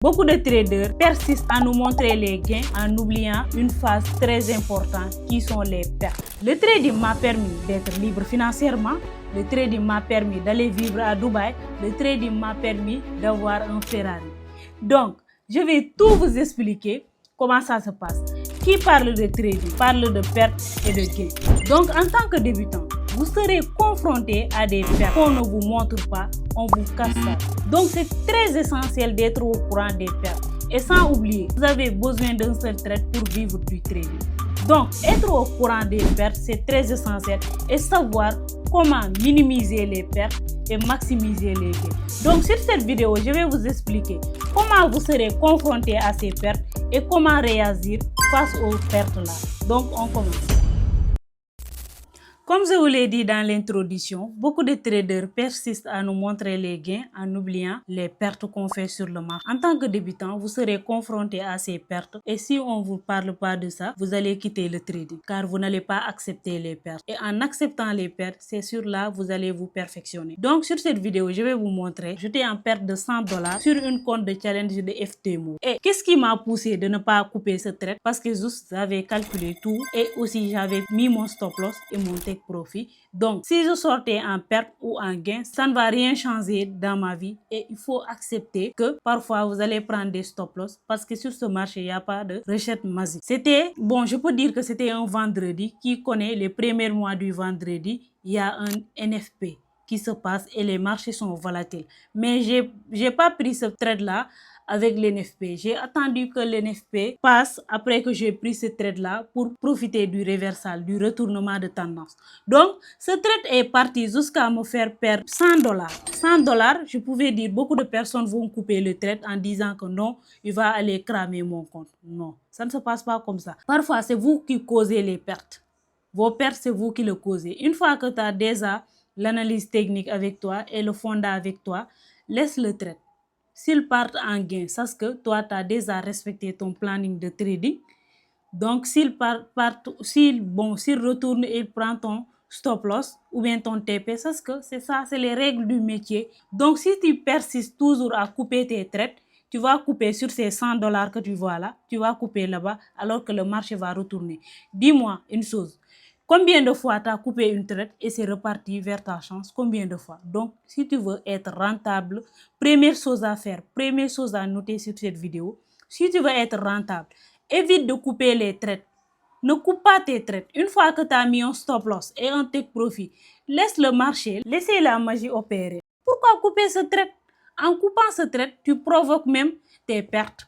Beaucoup de traders persistent à nous montrer les gains en oubliant une phase très importante qui sont les pertes. Le trading m'a permis d'être libre financièrement, le trading m'a permis d'aller vivre à Dubaï, le trading m'a permis d'avoir un Ferrari. Donc, je vais tout vous expliquer comment ça se passe. Qui parle de trading parle de pertes et de gains. Donc, en tant que débutant, vous serez confronté à des pertes qu'on ne vous montre pas, on vous cache ça. Donc c'est très essentiel d'être au courant des pertes. Et sans oublier, vous avez besoin d'un seul trade pour vivre du trading. Donc être au courant des pertes, c'est très essentiel et savoir comment minimiser les pertes et maximiser les gains. Donc sur cette vidéo, je vais vous expliquer comment vous serez confronté à ces pertes et comment réagir face aux pertes là. Donc on commence. Comme je vous l'ai dit dans l'introduction, beaucoup de traders persistent à nous montrer les gains en oubliant les pertes qu'on fait sur le marché. En tant que débutant, vous serez confronté à ces pertes et si on ne vous parle pas de ça, vous allez quitter le trading car vous n'allez pas accepter les pertes. Et en acceptant les pertes, c'est sur là vous allez vous perfectionner. Donc sur cette vidéo, je vais vous montrer, j'étais en perte de $100 sur une compte de challenge de FTMO. Et qu'est-ce qui m'a poussé de ne pas couper ce trade? Parce que juste j'avais calculé tout et aussi j'avais mis mon stop loss et mon take profit. Donc, si je sortais en perte ou en gain, ça ne va rien changer dans ma vie et il faut accepter que parfois vous allez prendre des stop loss parce que sur ce marché, il n'y a pas de recette magique. C'était, bon, je peux dire que c'était un vendredi. Qui connaît les premiers mois du vendredi, il y a un NFP qui se passe et les marchés sont volatiles. Mais j'ai pas pris ce trade-là avec l'NFP. J'ai attendu que l'NFP passe après que j'ai pris ce trade-là pour profiter du réversal, du retournement de tendance. Donc, ce trade est parti jusqu'à me faire perdre $100. $100, je pouvais dire, beaucoup de personnes vont couper le trade en disant que non, il va aller cramer mon compte. Non, ça ne se passe pas comme ça. Parfois, c'est vous qui causez les pertes. Vos pertes, c'est vous qui le causez. Une fois que tu as déjà l'analyse technique avec toi et le fondat avec toi, laisse le trade. S'ils partent en gain, sache que toi, tu as déjà respecté ton planning de trading. Donc, s'ils retournent et prennent ton stop loss ou bien ton TP, sache que c'est ça, c'est les règles du métier. Donc, si tu persistes toujours à couper tes trades, tu vas couper sur ces $100 que tu vois là, tu vas couper là-bas alors que le marché va retourner. Dis-moi une chose. Combien de fois tu as coupé une trade et c'est reparti vers ta chance? Combien de fois? Donc, si tu veux être rentable, première chose à faire, première chose à noter sur cette vidéo, si tu veux être rentable, évite de couper les trades. Ne coupe pas tes trades. Une fois que tu as mis un stop loss et un take profit, laisse le marché, laissez la magie opérer. Pourquoi couper ce trade? En coupant ce trade, tu provoques même tes pertes.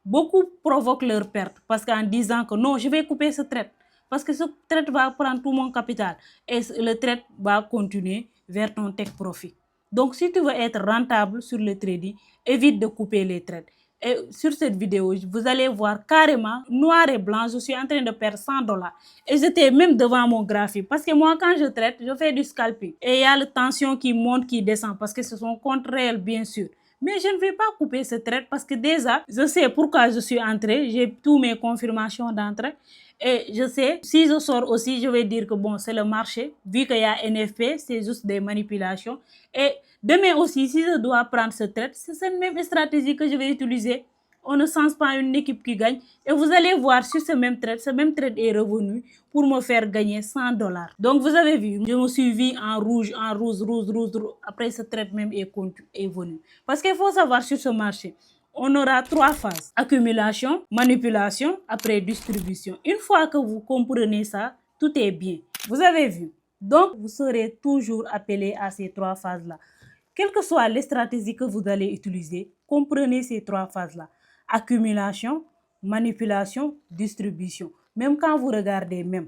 Beaucoup provoquent leurs pertes parce qu'en disant que non, je vais couper ce trade. Parce que ce trade va prendre tout mon capital et le trade va continuer vers ton take profit. Donc, si tu veux être rentable sur le trading, évite de couper les trades. Et sur cette vidéo, vous allez voir carrément, noir et blanc, je suis en train de perdre $100. Et j'étais même devant mon graphique. Parce que moi, quand je traite, je fais du scalping. Et il y a la tension qui monte, qui descend, parce que ce sont comptes réels, bien sûr. Mais je ne vais pas couper ce trade parce que déjà, je sais pourquoi je suis entré. J'ai toutes mes confirmations d'entrée. Et je sais, si je sors aussi, je vais dire que bon, c'est le marché. Vu qu'il y a NFP, c'est juste des manipulations. Et demain aussi, si je dois prendre ce trade, c'est cette même stratégie que je vais utiliser. On ne change pas une équipe qui gagne. Et vous allez voir sur ce même trade est revenu pour me faire gagner $100. Donc vous avez vu, je me suis vu en rouge, rouge. Après ce trade même est venu. Parce qu'il faut savoir sur ce marché, on aura 3 phases. Accumulation, manipulation, après distribution. Une fois que vous comprenez ça, tout est bien. Vous avez vu. Donc, vous serez toujours appelé à ces 3 phases-là. Quelles que soient les stratégies que vous allez utiliser, comprenez ces 3 phases-là. Accumulation, manipulation, distribution. Même quand vous regardez même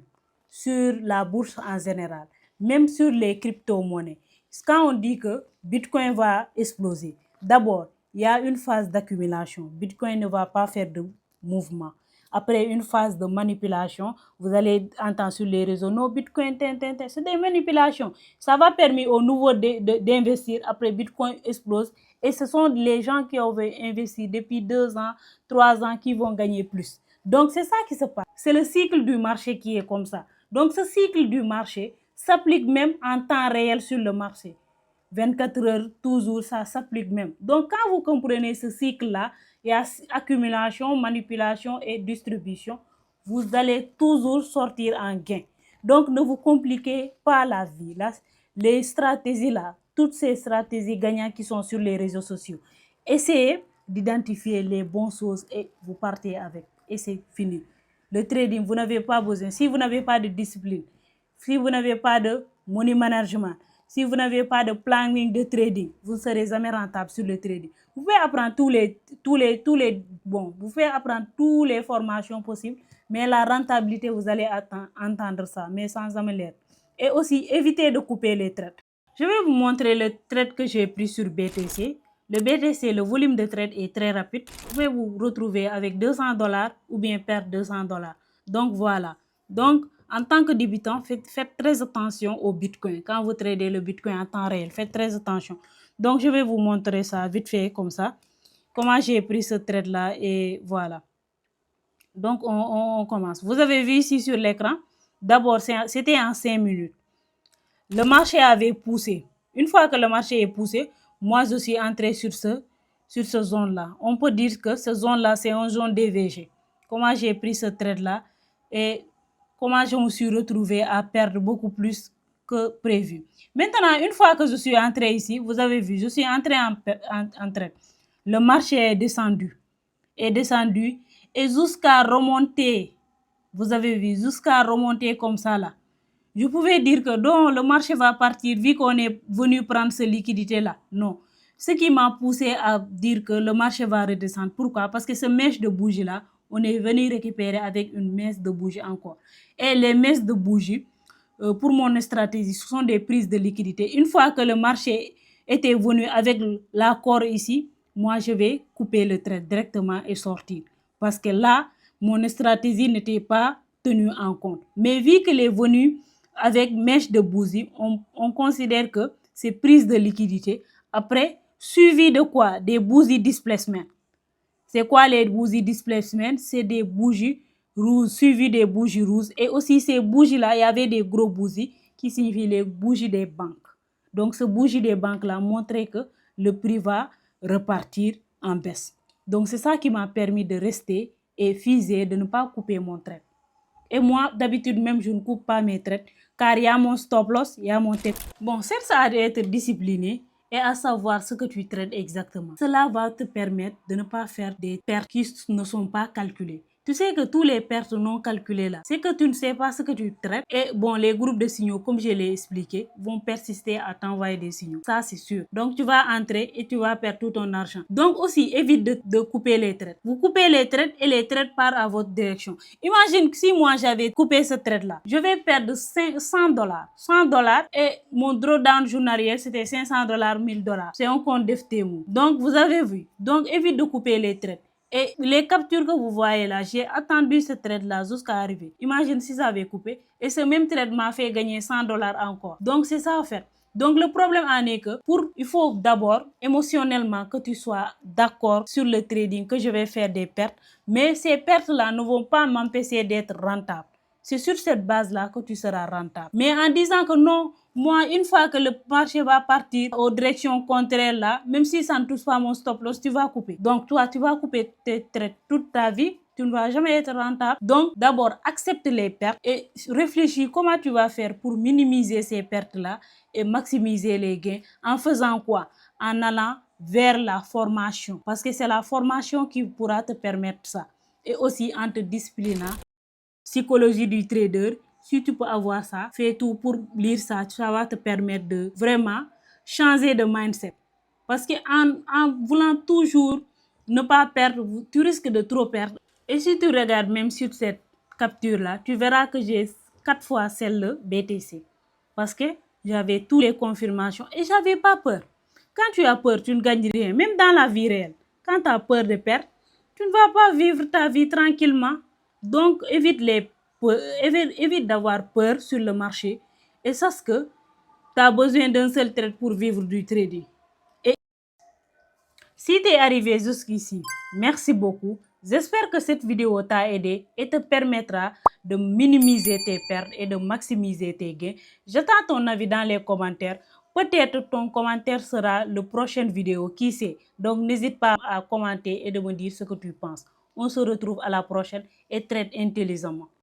sur la bourse en général, même sur les crypto-monnaies, quand on dit que Bitcoin va exploser, d'abord, il y a une phase d'accumulation. Bitcoin ne va pas faire de mouvement. Après une phase de manipulation, vous allez entendre sur les réseaux, non, Bitcoin, c'est des manipulations. Ça va permettre aux nouveaux d'investir. Après, Bitcoin explose. Et ce sont les gens qui ont investi depuis 2 ans, 3 ans qui vont gagner plus. Donc, c'est ça qui se passe. C'est le cycle du marché qui est comme ça. Donc, ce cycle du marché s'applique même en temps réel sur le marché. 24 heures, toujours, ça s'applique même. Donc, quand vous comprenez ce cycle-là, il y a accumulation, manipulation et distribution. Vous allez toujours sortir en gain. Donc, ne vous compliquez pas la vie. Là, les stratégies là, toutes ces stratégies gagnantes qui sont sur les réseaux sociaux, essayez d'identifier les bonnes choses et vous partez avec. Et c'est fini. Le trading, vous n'avez pas besoin. Si vous n'avez pas de discipline, si vous n'avez pas de money management, si vous n'avez pas de planning de trading, vous ne serez jamais rentable sur le trading. Vous pouvez apprendre vous pouvez apprendre toutes les formations possibles, mais la rentabilité, vous allez entendre ça, mais sans jamais l'être. Et aussi, évitez de couper les trades. Je vais vous montrer le trade que j'ai pris sur BTC. Le BTC, le volume de trade est très rapide. Vous pouvez vous retrouver avec $200 ou bien perdre $200. Donc voilà. Donc, en tant que débutant, faites très attention au Bitcoin. Quand vous tradez le Bitcoin en temps réel, faites très attention. Donc, je vais vous montrer ça vite fait comme ça. Comment j'ai pris ce trade-là et voilà. Donc, on commence. Vous avez vu ici sur l'écran. D'abord, c'était en 5 minutes. Le marché avait poussé. Une fois que le marché est poussé, moi, je suis entré sur ce zone-là. On peut dire que ce zone-là, c'est une zone DVG. Comment j'ai pris ce trade-là et comment je me suis retrouvé à perdre beaucoup plus que prévu. Maintenant, une fois que je suis entré ici, vous avez vu, je suis entré en trade. Le marché est descendu et jusqu'à remonter. Vous avez vu, jusqu'à remonter comme ça là. Je pouvais dire que donc, le marché va partir vu qu'on est venu prendre cette liquidité-là. Non. Ce qui m'a poussé à dire que le marché va redescendre. Pourquoi? Parce que ce mèche de bougie-là, on est venu récupérer avec une mèche de bougie encore. Et les mèches de bougie, pour mon stratégie, ce sont des prises de liquidité. Une fois que le marché était venu avec l'accord ici, moi, je vais couper le trade directement et sortir. Parce que là, mon stratégie n'était pas tenue en compte. Mais vu qu'il est venu avec mèche de bougie, on considère que c'est prise de liquidité. Après, suivi de quoi? Des bougies displacement. C'est quoi les bougies displacement? C'est des bougies rouges, suivies des bougies rouges. Et aussi, ces bougies-là, il y avait des gros bougies qui signifient les bougies des banques. Donc, ce bougie des banques-là montrait que le prix va repartir en baisse. Donc, c'est ça qui m'a permis de rester et fiser, de ne pas couper mon trade. Et moi, d'habitude même, je ne coupe pas mes trades car il y a mon stop loss, il y a mon take. Bon, c'est ça d'être discipliné et à savoir ce que tu trades exactement. Cela va te permettre de ne pas faire des pertes qui ne sont pas calculées. Tu sais que tous les pertes non calculées là, c'est que tu ne sais pas ce que tu traites. Et bon, les groupes de signaux, comme je l'ai expliqué, vont persister à t'envoyer des signaux. Ça, c'est sûr. Donc, tu vas entrer et tu vas perdre tout ton argent. Donc, aussi, évite de couper les trades. Vous coupez les trades et les trades partent à votre direction. Imagine que si moi, j'avais coupé ce trade-là, je vais perdre $100. $100 et mon drawdown journalier, c'était $500, $1000. C'est un compte d'FTMO. Donc, vous avez vu. Donc, évite de couper les trades. Et les captures que vous voyez là, j'ai attendu ce trade-là jusqu'à arriver. Imagine si ça avait coupé. Et ce même trade m'a fait gagner $100 encore. Donc, c'est ça en fait. Donc, le problème en est que il faut d'abord émotionnellement que tu sois d'accord sur le trading, que je vais faire des pertes. Mais ces pertes-là ne vont pas m'empêcher d'être rentable. C'est sur cette base-là que tu seras rentable. Mais en disant que non, moi, une fois que le marché va partir aux directions contraires là, même si ça ne touche pas mon stop loss, tu vas couper. Donc, toi, tu vas couper tes trades toute ta vie. Tu ne vas jamais être rentable. Donc, d'abord, accepte les pertes et réfléchis comment tu vas faire pour minimiser ces pertes-là et maximiser les gains. En faisant quoi? En allant vers la formation. Parce que c'est la formation qui pourra te permettre ça. Et aussi en te disciplinant. Psychologie du trader, si tu peux avoir ça, fais tout pour lire ça, ça va te permettre de vraiment changer de mindset. Parce qu'en voulant toujours ne pas perdre, tu risques de trop perdre. Et si tu regardes même sur cette capture-là, tu verras que j'ai 4 fois celle-là BTC. Parce que j'avais toutes les confirmations et j'avais pas peur. Quand tu as peur, tu ne gagnes rien, même dans la vie réelle. Quand tu as peur de perdre, tu ne vas pas vivre ta vie tranquillement. Donc, évite d'avoir peur sur le marché et sache que tu as besoin d'un seul trade pour vivre du trading. Et si tu es arrivé jusqu'ici, merci beaucoup. J'espère que cette vidéo t'a aidé et te permettra de minimiser tes pertes et de maximiser tes gains. J'attends ton avis dans les commentaires. Peut-être ton commentaire sera le prochaine vidéo, qui sait. Donc n'hésite pas à commenter et de me dire ce que tu penses. On se retrouve à la prochaine et traite intelligemment.